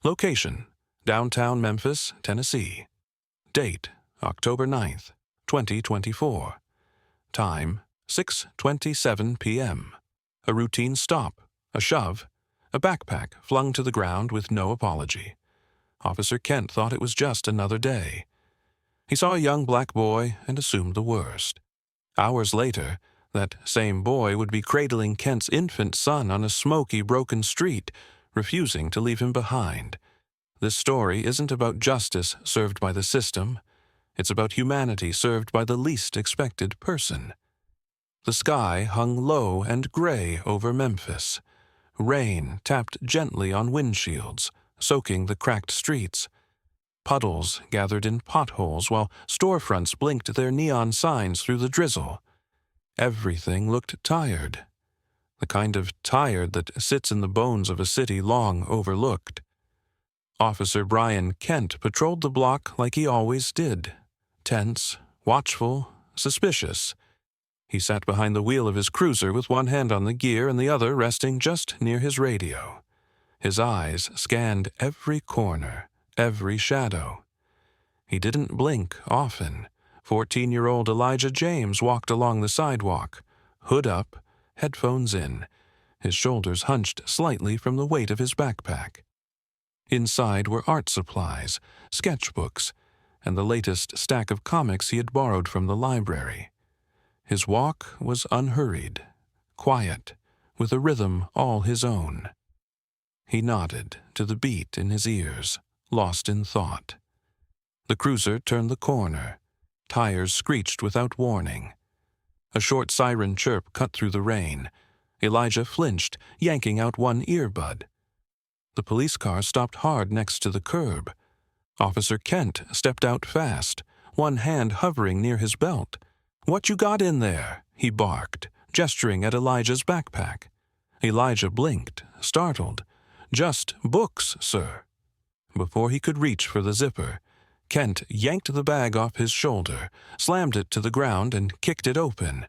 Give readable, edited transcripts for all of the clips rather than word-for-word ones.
Location: downtown Memphis, Tennessee. Date: October 9th, 2024. Time: 6:27 p.m. A routine stop, a shove, a backpack flung to the ground with no apology. Officer Kent thought it was just another day. He saw a young black boy and assumed the worst. Hours later, that same boy would be cradling Kent's infant son on a smoky, broken street, refusing to leave him behind. This story isn't about justice served by the system. It's about humanity served by the least expected person. The sky hung low and gray over Memphis. Rain tapped gently on windshields, soaking the cracked streets. Puddles gathered in potholes while storefronts blinked their neon signs through the drizzle. Everything looked tired. The kind of tired that sits in the bones of a city long overlooked. Officer Brian Kent patrolled the block like he always did. Tense, watchful, suspicious. He sat behind the wheel of his cruiser with one hand on the gear and the other resting just near his radio. His eyes scanned every corner, every shadow. He didn't blink often. 14-year-old Elijah James walked along the sidewalk, hood up, headphones in, his shoulders hunched slightly from the weight of his backpack. Inside were art supplies, sketchbooks, and the latest stack of comics he had borrowed from the library. His walk was unhurried, quiet, with a rhythm all his own. He nodded to the beat in his ears, lost in thought. The cruiser turned the corner. Tires screeched without warning. A short siren chirp cut through the rain. Elijah flinched, yanking out one earbud. The police car stopped hard next to the curb. Officer Kent stepped out fast, one hand hovering near his belt. "What you got in there?" he barked, gesturing at Elijah's backpack. Elijah blinked, startled. "Just books, sir." Before he could reach for the zipper, Kent yanked the bag off his shoulder, slammed it to the ground, and kicked it open.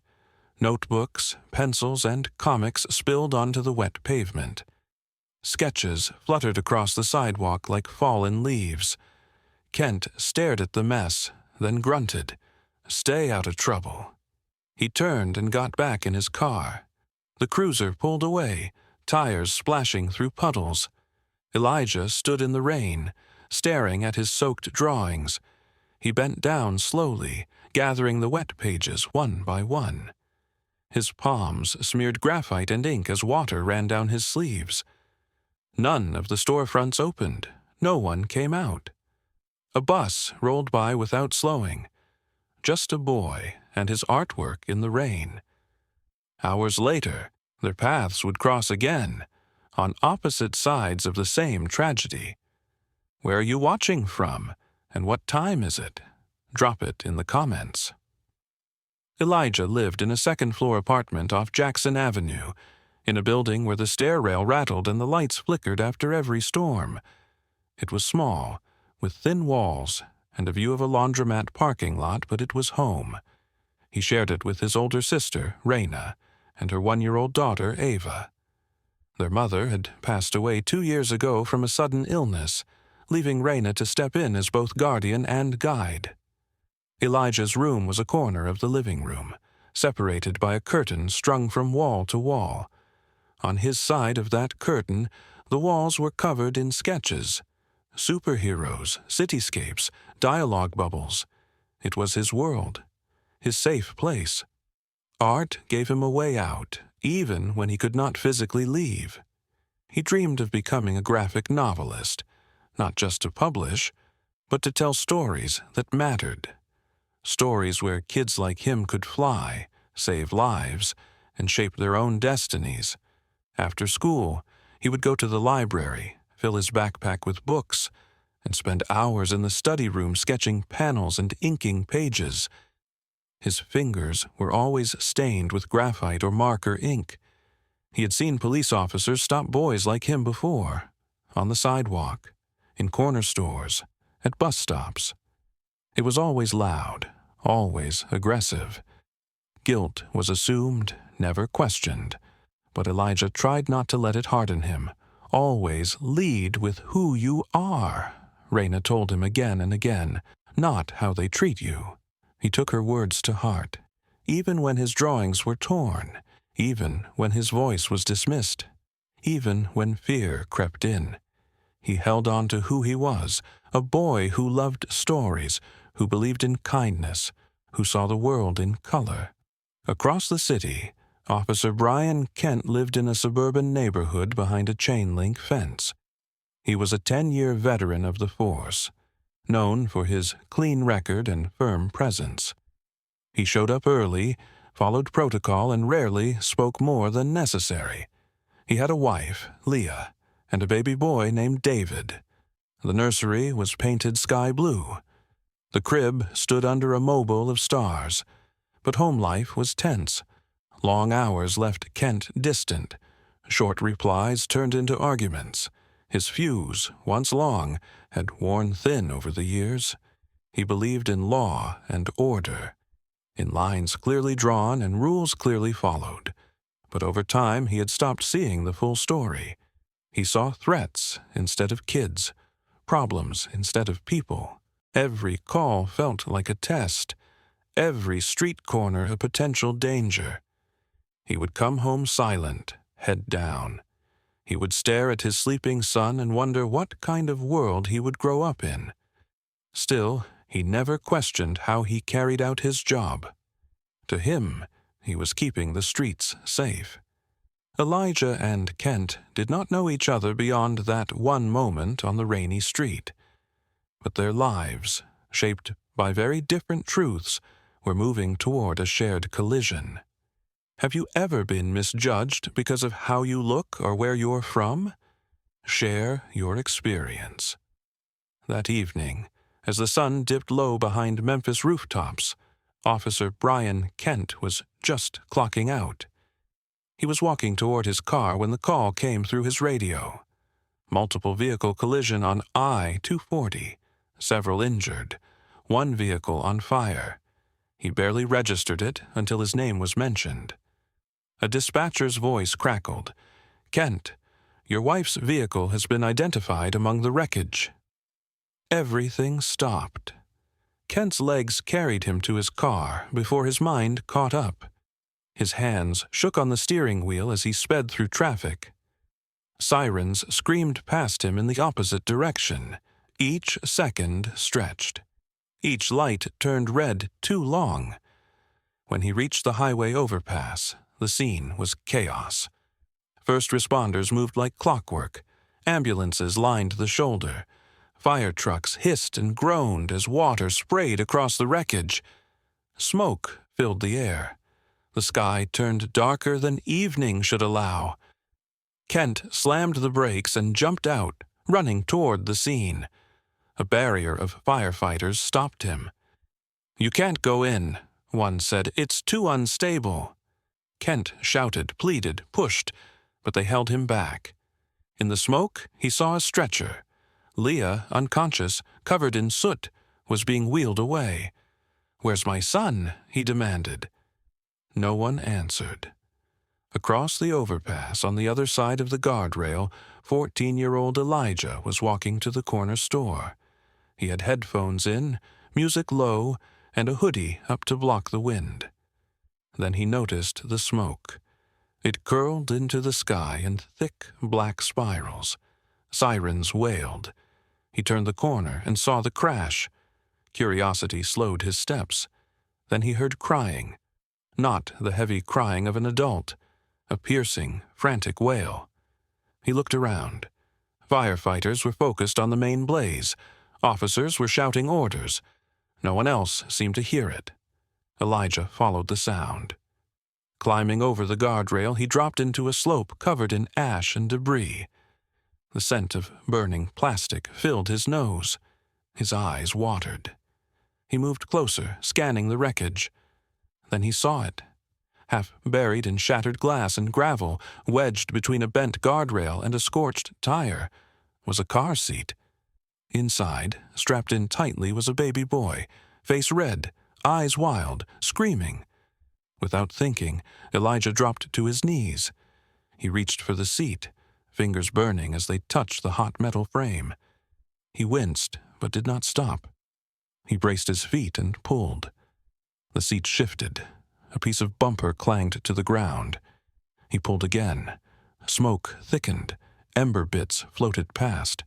Notebooks, pencils, and comics spilled onto the wet pavement. Sketches fluttered across the sidewalk like fallen leaves. Kent stared at the mess, then grunted, "Stay out of trouble." He turned and got back in his car. The cruiser pulled away, tires splashing through puddles. Elijah stood in the rain, staring at his soaked drawings. He bent down slowly, gathering the wet pages one by one. His palms smeared graphite and ink as water ran down his sleeves. None of the storefronts opened. No one came out. A bus rolled by without slowing. Just a boy and his artwork in the rain. Hours later, their paths would cross again, on opposite sides of the same tragedy. Where are you watching from, and what time is it? Drop it in the comments. Elijah lived in a second-floor apartment off Jackson Avenue, in a building where the stair rail rattled and the lights flickered after every storm. It was small, with thin walls and a view of a laundromat parking lot, but it was home. He shared it with his older sister, Raina, and her 1-year-old daughter, Ava. Their mother had passed away 2 years ago from a sudden illness, leaving Raina to step in as both guardian and guide. Elijah's room was a corner of the living room, separated by a curtain strung from wall to wall. On his side of that curtain, the walls were covered in sketches. Superheroes, cityscapes, dialogue bubbles. It was his world, his safe place. Art gave him a way out, even when he could not physically leave. He dreamed of becoming a graphic novelist, not just to publish, but to tell stories that mattered. Stories where kids like him could fly, save lives, and shape their own destinies. After school, he would go to the library, fill his backpack with books, and spend hours in the study room sketching panels and inking pages. His fingers were always stained with graphite or marker ink. He had seen police officers stop boys like him before, on the sidewalk, in corner stores, at bus stops. It was always loud, always aggressive. Guilt was assumed, never questioned, but Elijah tried not to let it harden him, Always lead with who you are, Raina told him again and again, not how they treat you. He took her words to heart, even when his drawings were torn, even when his voice was dismissed, even when fear crept in. He held on to who he was, a boy who loved stories, who believed in kindness, who saw the world in color. Across the city, Officer Brian Kent lived in a suburban neighborhood behind a chain-link fence. He was a 10-year veteran of the force, known for his clean record and firm presence. He showed up early, followed protocol, and rarely spoke more than necessary. He had a wife, Leah, and a baby boy named David. The nursery was painted sky blue. The crib stood under a mobile of stars, but home life was tense. Long hours left Kent distant. Short replies turned into arguments. His fuse, once long, had worn thin over the years. He believed in law and order, in lines clearly drawn and rules clearly followed. But over time he had stopped seeing the full story. He saw threats instead of kids, problems instead of people. Every call felt like a test, every street corner a potential danger. He would come home silent, head down. He would stare at his sleeping son and wonder what kind of world he would grow up in. Still, he never questioned how he carried out his job. To him, he was keeping the streets safe. Elijah and Kent did not know each other beyond that one moment on the rainy street. But their lives, shaped by very different truths, were moving toward a shared collision. Have you ever been misjudged because of how you look or where you're from? Share your experience. That evening, as the sun dipped low behind Memphis rooftops, Officer Brian Kent was just clocking out. He was walking toward his car when the call came through his radio. Multiple vehicle collision on I-240, several injured, one vehicle on fire. He barely registered it until his name was mentioned. A dispatcher's voice crackled. "Kent, your wife's vehicle has been identified among the wreckage." Everything stopped. Kent's legs carried him to his car before his mind caught up. His hands shook on the steering wheel as he sped through traffic. Sirens screamed past him in the opposite direction. Each second stretched. Each light turned red too long. When he reached the highway overpass, the scene was chaos. First responders moved like clockwork. Ambulances lined the shoulder. Fire trucks hissed and groaned as water sprayed across the wreckage. Smoke filled the air. The sky turned darker than evening should allow. Kent slammed the brakes and jumped out, running toward the scene. A barrier of firefighters stopped him. "You can't go in," one said. "It's too unstable." Kent shouted, pleaded, pushed, but they held him back. In the smoke, he saw a stretcher. Leah, unconscious, covered in soot, was being wheeled away. "Where's my son?" he demanded. No one answered. Across the overpass on the other side of the guardrail, 14-year-old Elijah was walking to the corner store. He had headphones in, music low, and a hoodie up to block the wind. Then he noticed the smoke. It curled into the sky in thick black spirals. Sirens wailed. He turned the corner and saw the crash. Curiosity slowed his steps. Then he heard crying. Not the heavy crying of an adult. A piercing, frantic wail. He looked around. Firefighters were focused on the main blaze. Officers were shouting orders. No one else seemed to hear it. Elijah followed the sound. Climbing over the guardrail, he dropped into a slope covered in ash and debris. The scent of burning plastic filled his nose. His eyes watered. He moved closer, scanning the wreckage. Then he saw it. Half buried in shattered glass and gravel, wedged between a bent guardrail and a scorched tire, was a car seat. Inside, strapped in tightly, was a baby boy, face red, eyes wild, screaming. Without thinking, Elijah dropped to his knees. He reached for the seat, fingers burning as they touched the hot metal frame. He winced, but did not stop. He braced his feet and pulled. The seat shifted. A piece of bumper clanged to the ground. He pulled again. Smoke thickened. Ember bits floated past.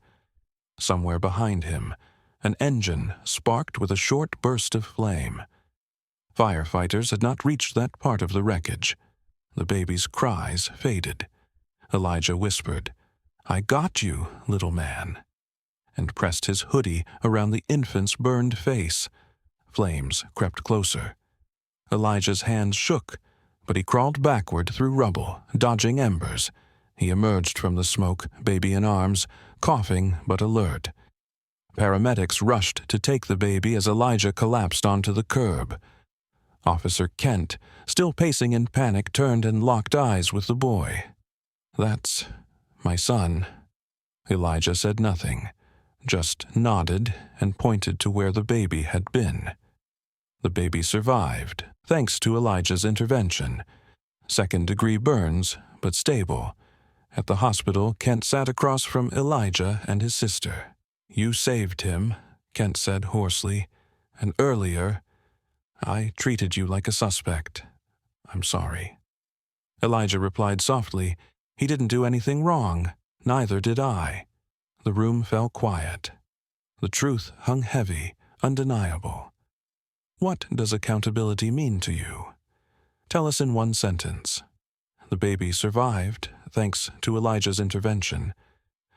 Somewhere behind him, an engine sparked with a short burst of flame. Firefighters had not reached that part of the wreckage. The baby's cries faded. Elijah whispered, "I got you, little man," and pressed his hoodie around the infant's burned face. Flames crept closer. Elijah's hands shook, but he crawled backward through rubble, dodging embers. He emerged from the smoke, baby in arms, coughing but alert. Paramedics rushed to take the baby as Elijah collapsed onto the curb. Officer Kent, still pacing in panic, turned and locked eyes with the boy. "That's my son." Elijah said nothing, just nodded and pointed to where the baby had been. The baby survived, thanks to Elijah's intervention. Second-degree burns, but stable. At the hospital, Kent sat across from Elijah and his sister. "You saved him," Kent said hoarsely, "and earlier, I treated you like a suspect. I'm sorry." Elijah replied softly, "He didn't do anything wrong. Neither did I." The room fell quiet. The truth hung heavy, undeniable. What does accountability mean to you? Tell us in one sentence. The baby survived, thanks to Elijah's intervention.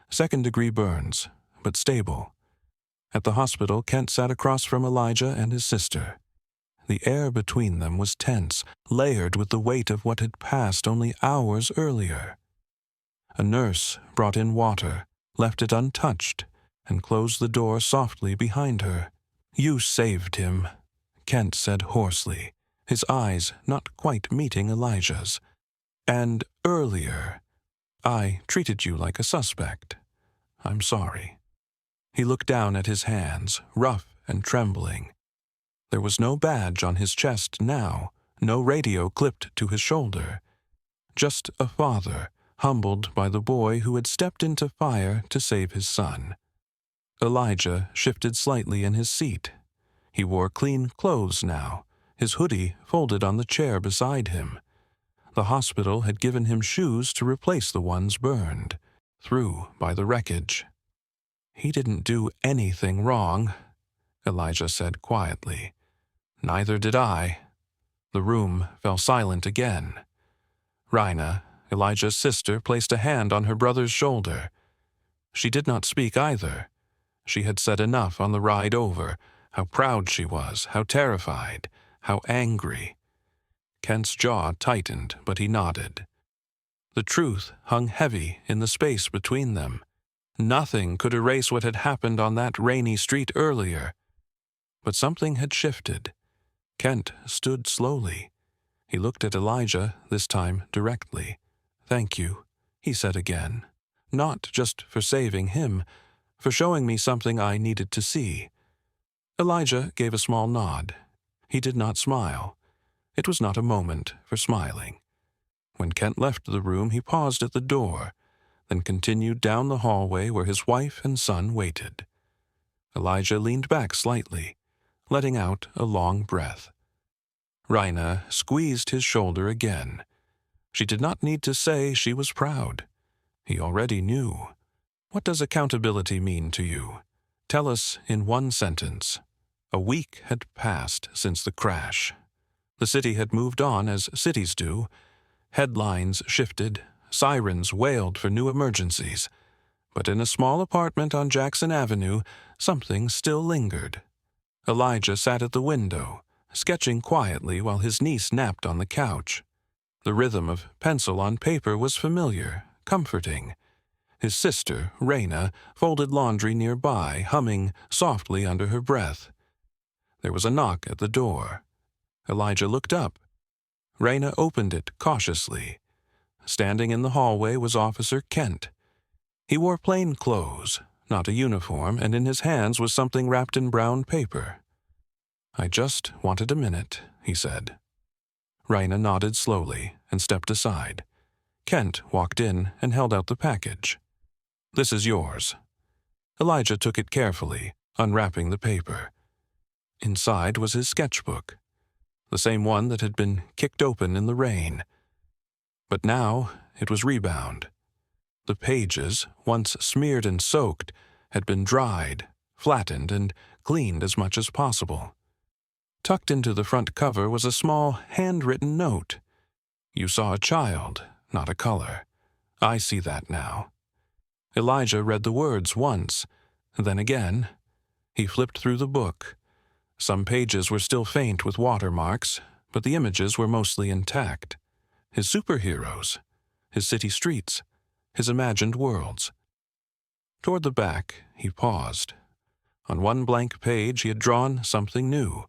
Second-degree burns, but stable. At the hospital, Kent sat across from Elijah and his sister. The air between them was tense, layered with the weight of what had passed only hours earlier. A nurse brought in water, left it untouched, and closed the door softly behind her. "You saved him," Kent said hoarsely, his eyes not quite meeting Elijah's. "And earlier, I treated you like a suspect. I'm sorry." He looked down at his hands, rough and trembling. There was no badge on his chest now, no radio clipped to his shoulder. Just a father, humbled by the boy who had stepped into fire to save his son. Elijah shifted slightly in his seat. He wore clean clothes now, his hoodie folded on the chair beside him. The hospital had given him shoes to replace the ones burned through by the wreckage. "He didn't do anything wrong," Elijah said quietly. "Neither did I." The room fell silent again. Rhina, Elijah's sister, placed a hand on her brother's shoulder. She did not speak either. She had said enough on the ride over, how proud she was, how terrified, how angry. Kent's jaw tightened, but he nodded. The truth hung heavy in the space between them. Nothing could erase what had happened on that rainy street earlier. But something had shifted. Kent stood slowly. He looked at Elijah, this time directly. "Thank you," he said again. "Not just for saving him, for showing me something I needed to see." Elijah gave a small nod. He did not smile. It was not a moment for smiling. When Kent left the room, he paused at the door, then continued down the hallway where his wife and son waited. Elijah leaned back slightly, letting out a long breath. Rhina squeezed his shoulder again. She did not need to say she was proud. He already knew. "What does accountability mean to you? Tell us in one sentence." A week had passed since the crash. The city had moved on as cities do. Headlines shifted, sirens wailed for new emergencies. But in a small apartment on Jackson Avenue, something still lingered. Elijah sat at the window, sketching quietly while his niece napped on the couch. The rhythm of pencil on paper was familiar, comforting. His sister, Rhina, folded laundry nearby, humming softly under her breath. There was a knock at the door. Elijah looked up. Rhina opened it cautiously. Standing in the hallway was Officer Kent. He wore plain clothes, not a uniform, and in his hands was something wrapped in brown paper. "I just wanted a minute," he said. Rhina nodded slowly and stepped aside. Kent walked in and held out the package. "This is yours." Elijah took it carefully, unwrapping the paper. Inside was his sketchbook, the same one that had been kicked open in the rain. But now it was rebound. The pages, once smeared and soaked, had been dried, flattened, and cleaned as much as possible. Tucked into the front cover was a small, handwritten note. "You saw a child, not a color. I see that now." Elijah read the words once, then again. He flipped through the book. Some pages were still faint with watermarks, but the images were mostly intact. His superheroes, his city streets, his imagined worlds. Toward the back, he paused. On one blank page he had drawn something new.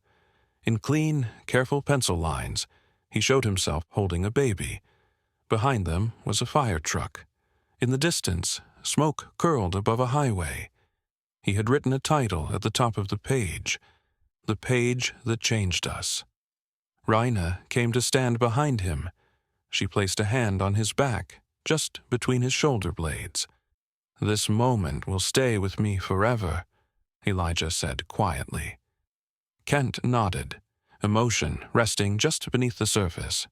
In clean, careful pencil lines, he showed himself holding a baby. Behind them was a fire truck. In the distance, smoke curled above a highway. He had written a title at the top of the page, "The Page That Changed Us." Raina came to stand behind him. She placed a hand on his back, just between his shoulder blades. "This moment will stay with me forever," Elijah said quietly. Kent nodded, emotion resting just beneath the surface.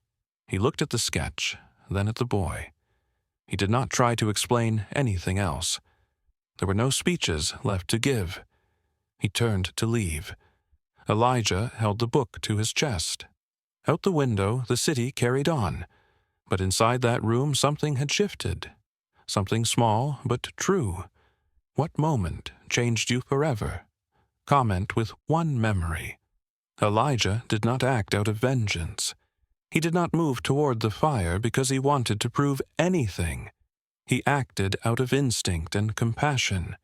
He looked at the sketch, then at the boy. He did not try to explain anything else. There were no speeches left to give. He turned to leave. Elijah held the book to his chest. Out the window, the city carried on. But inside that room, something had shifted. Something small, but true. What moment changed you forever? Comment with one memory. Elijah did not act out of vengeance. He did not move toward the fire because he wanted to prove anything. He acted out of instinct and compassion.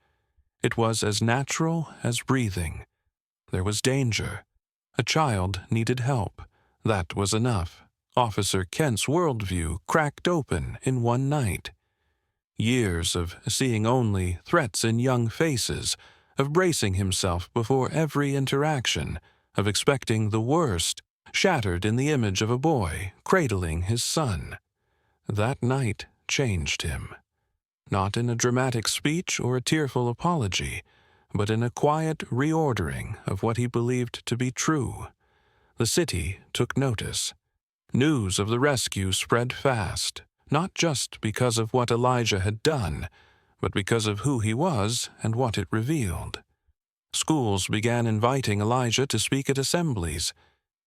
It was as natural as breathing. There was danger. A child needed help. That was enough. Officer Kent's worldview cracked open in one night. Years of seeing only threats in young faces, of bracing himself before every interaction, of expecting the worst, shattered in the image of a boy cradling his son. That night changed him. Not in a dramatic speech or a tearful apology, but in a quiet reordering of what he believed to be true. The city took notice. News of the rescue spread fast, not just because of what Elijah had done, but because of who he was and what it revealed. Schools began inviting Elijah to speak at assemblies.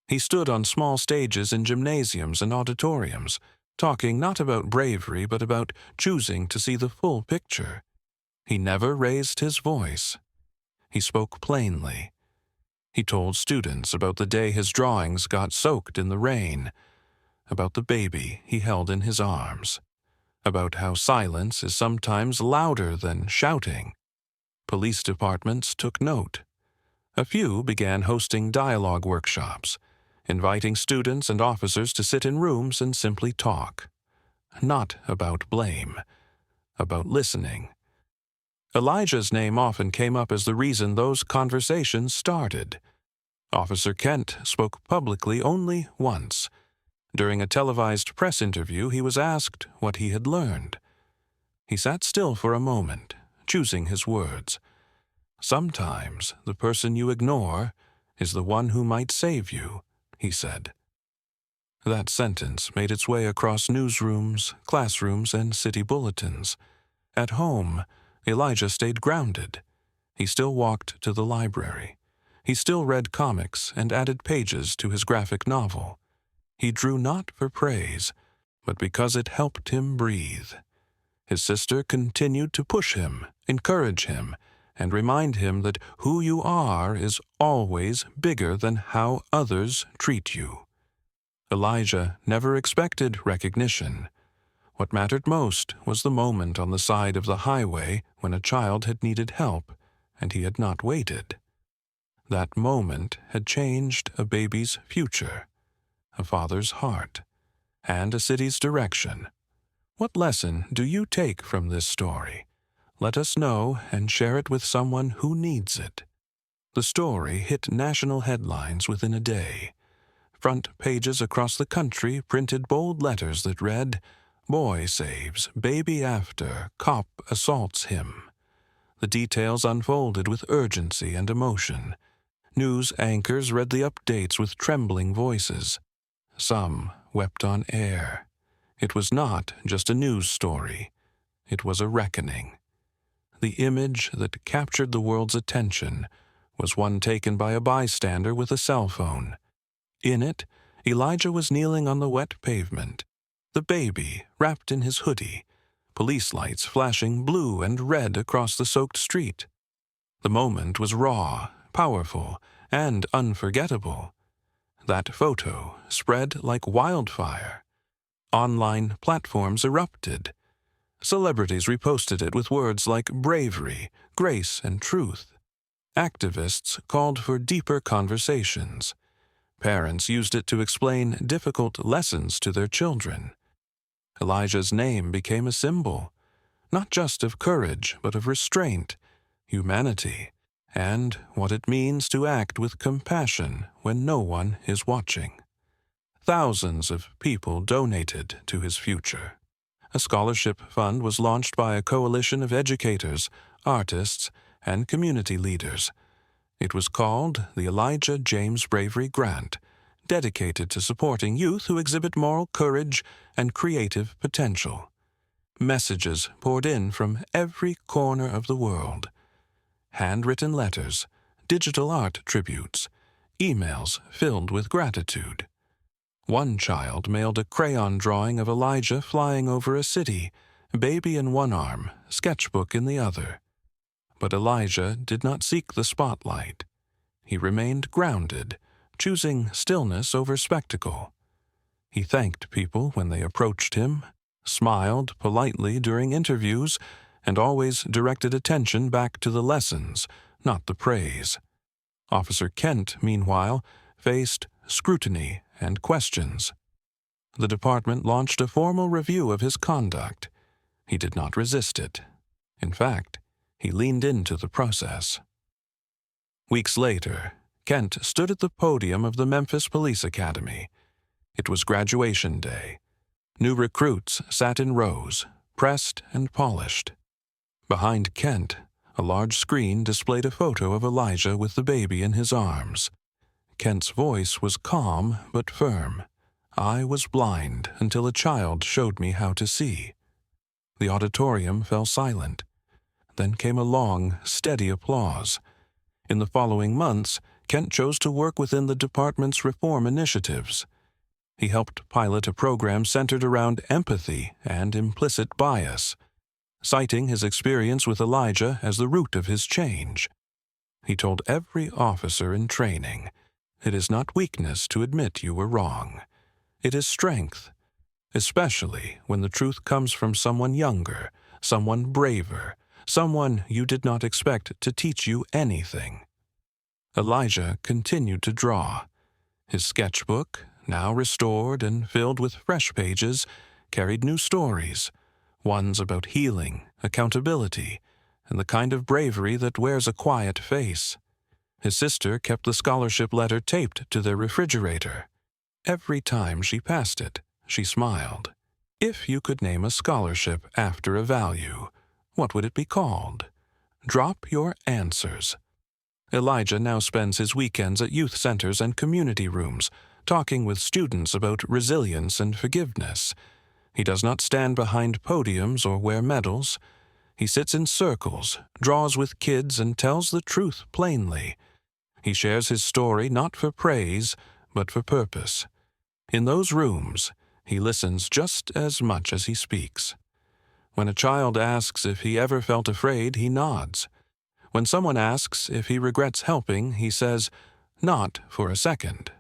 He stood on small stages in gymnasiums and auditoriums, talking not about bravery but about choosing to see the full picture. He never raised his voice. He spoke plainly. He told students about the day his drawings got soaked in the rain, about the baby he held in his arms, about how silence is sometimes louder than shouting. Police departments took note. A few began hosting dialogue workshops, inviting students and officers to sit in rooms and simply talk. Not about blame, about listening. Elijah's name often came up as the reason those conversations started. Officer Kent spoke publicly only once. During a televised press interview, he was asked what he had learned. He sat still for a moment, choosing his words. "Sometimes the person you ignore is the one who might save you," he said. That sentence made its way across newsrooms, classrooms, and city bulletins. At home, Elijah stayed grounded. He still walked to the library. He still read comics and added pages to his graphic novel. He drew not for praise, but because it helped him breathe. His sister continued to push him, encourage him, and remind him that who you are is always bigger than how others treat you. Elijah never expected recognition. What mattered most was the moment on the side of the highway when a child had needed help, and he had not waited. That moment had changed a baby's future, a father's heart, and a city's direction. What lesson do you take from this story? Let us know and share it with someone who needs it. The story hit national headlines within a day. Front pages across the country printed bold letters that read, Boy saves baby after cop assaults him. The details unfolded with urgency and emotion. News anchors read the updates with trembling voices. Some wept on air. It was not just a news story. It was a reckoning. The image that captured the world's attention was one taken by a bystander with a cell phone. In it, Elijah was kneeling on the wet pavement, the baby wrapped in his hoodie, police lights flashing blue and red across the soaked street. The moment was raw, powerful, and unforgettable. That photo spread like wildfire. Online platforms erupted. Celebrities reposted it with words like bravery, grace, and truth. Activists called for deeper conversations. Parents used it to explain difficult lessons to their children. Elijah's name became a symbol, not just of courage, but of restraint, humanity, and what it means to act with compassion when no one is watching. Thousands of people donated to his future. A scholarship fund was launched by a coalition of educators, artists, and community leaders. It was called the Elijah James Bravery Grant, dedicated to supporting youth who exhibit moral courage and creative potential. Messages poured in from every corner of the world. Handwritten letters, digital art tributes, emails filled with gratitude. One child mailed a crayon drawing of Elijah flying over a city, baby in one arm, sketchbook in the other. But Elijah did not seek the spotlight. He remained grounded, choosing stillness over spectacle. He thanked people when they approached him, smiled politely during interviews, and always directed attention back to the lessons, not the praise. Officer Kent, meanwhile, faced scrutiny and questions. The department launched a formal review of his conduct. He did not resist it. In fact, he leaned into the process. Weeks later, Kent stood at the podium of the Memphis Police Academy. It was graduation day. New recruits sat in rows, pressed and polished. Behind Kent, a large screen displayed a photo of Elijah with the baby in his arms. Kent's voice was calm but firm. "I was blind until a child showed me how to see." The auditorium fell silent. Then came a long, steady applause. In the following months, Kent chose to work within the department's reform initiatives. He helped pilot a program centered around empathy and implicit bias, citing his experience with Elijah as the root of his change. He told every officer in training, "It is not weakness to admit you were wrong. It is strength, especially when the truth comes from someone younger, someone braver, someone you did not expect to teach you anything." Elijah continued to draw. His sketchbook, now restored and filled with fresh pages, carried new stories, ones about healing, accountability, and the kind of bravery that wears a quiet face. His sister kept the scholarship letter taped to their refrigerator. Every time she passed it, she smiled. If you could name a scholarship after a value, what would it be called? Drop your answers. Elijah now spends his weekends at youth centers and community rooms, talking with students about resilience and forgiveness. He does not stand behind podiums or wear medals. He sits in circles, draws with kids, and tells the truth plainly. He shares his story not for praise, but for purpose. In those rooms, he listens just as much as he speaks. When a child asks if he ever felt afraid, he nods. When someone asks if he regrets helping, he says, "Not for a second."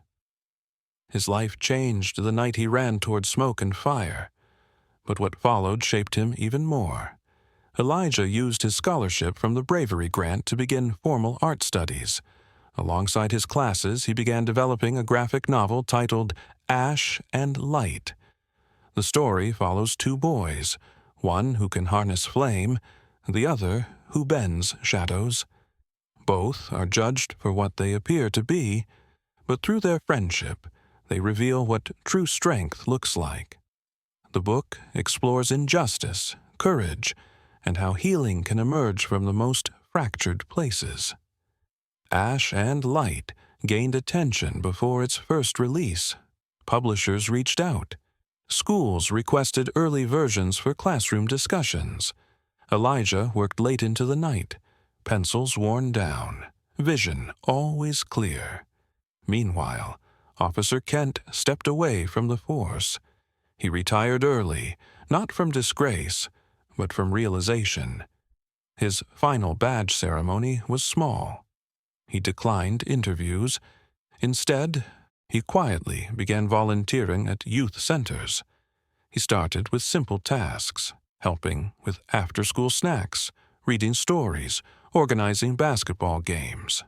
His life changed the night he ran toward smoke and fire. But what followed shaped him even more. Elijah used his scholarship from the Bravery Grant to begin formal art studies. Alongside his classes, he began developing a graphic novel titled Ash and Light. The story follows two boys, one who can harness flame, the other who bends shadows. Both are judged for what they appear to be, but through their friendship, they reveal what true strength looks like. The book explores injustice, courage, and how healing can emerge from the most fractured places. Ash and Light gained attention before its first release. Publishers reached out. Schools requested early versions for classroom discussions. Elijah worked late into the night, pencils worn down, vision always clear. Meanwhile, Officer Kent stepped away from the force. He retired early, not from disgrace, but from realization. His final badge ceremony was small. He declined interviews. Instead, he quietly began volunteering at youth centers. He started with simple tasks, helping with after-school snacks, reading stories, organizing basketball games.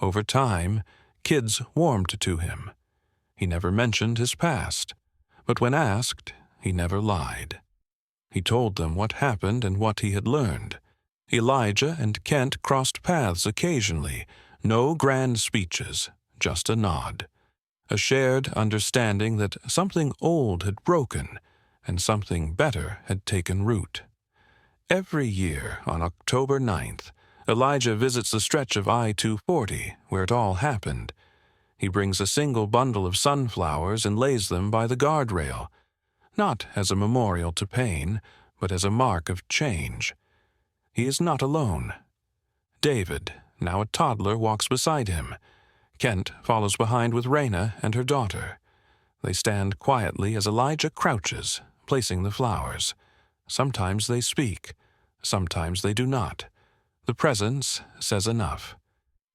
Over time, kids warmed to him. He never mentioned his past, but when asked, he never lied. He told them what happened and what he had learned. Elijah and Kent crossed paths occasionally, no grand speeches, just a nod. A shared understanding that something old had broken and something better had taken root. Every year on October 9th, Elijah visits the stretch of I-240 where it all happened. He brings a single bundle of sunflowers and lays them by the guardrail, not as a memorial to pain, but as a mark of change. He is not alone. David, now a toddler, walks beside him. Kent follows behind with Raina and her daughter. They stand quietly as Elijah crouches, placing the flowers. Sometimes they speak, sometimes they do not. The presence says enough.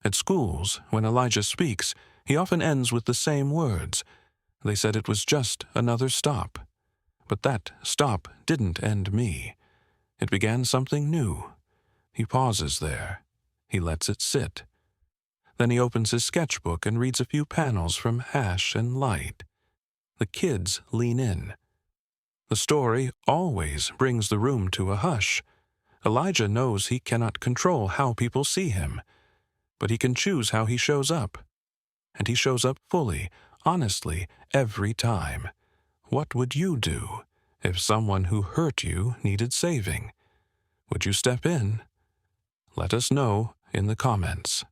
At schools, when Elijah speaks, he often ends with the same words. They said it was just another stop. But that stop didn't end me. It began something new. He pauses there. He lets it sit. Then he opens his sketchbook and reads a few panels from Ash and Light. The kids lean in. The story always brings the room to a hush. Elijah knows he cannot control how people see him, but he can choose how he shows up. And he shows up fully, honestly, every time. What would you do if someone who hurt you needed saving? Would you step in? Let us know in the comments.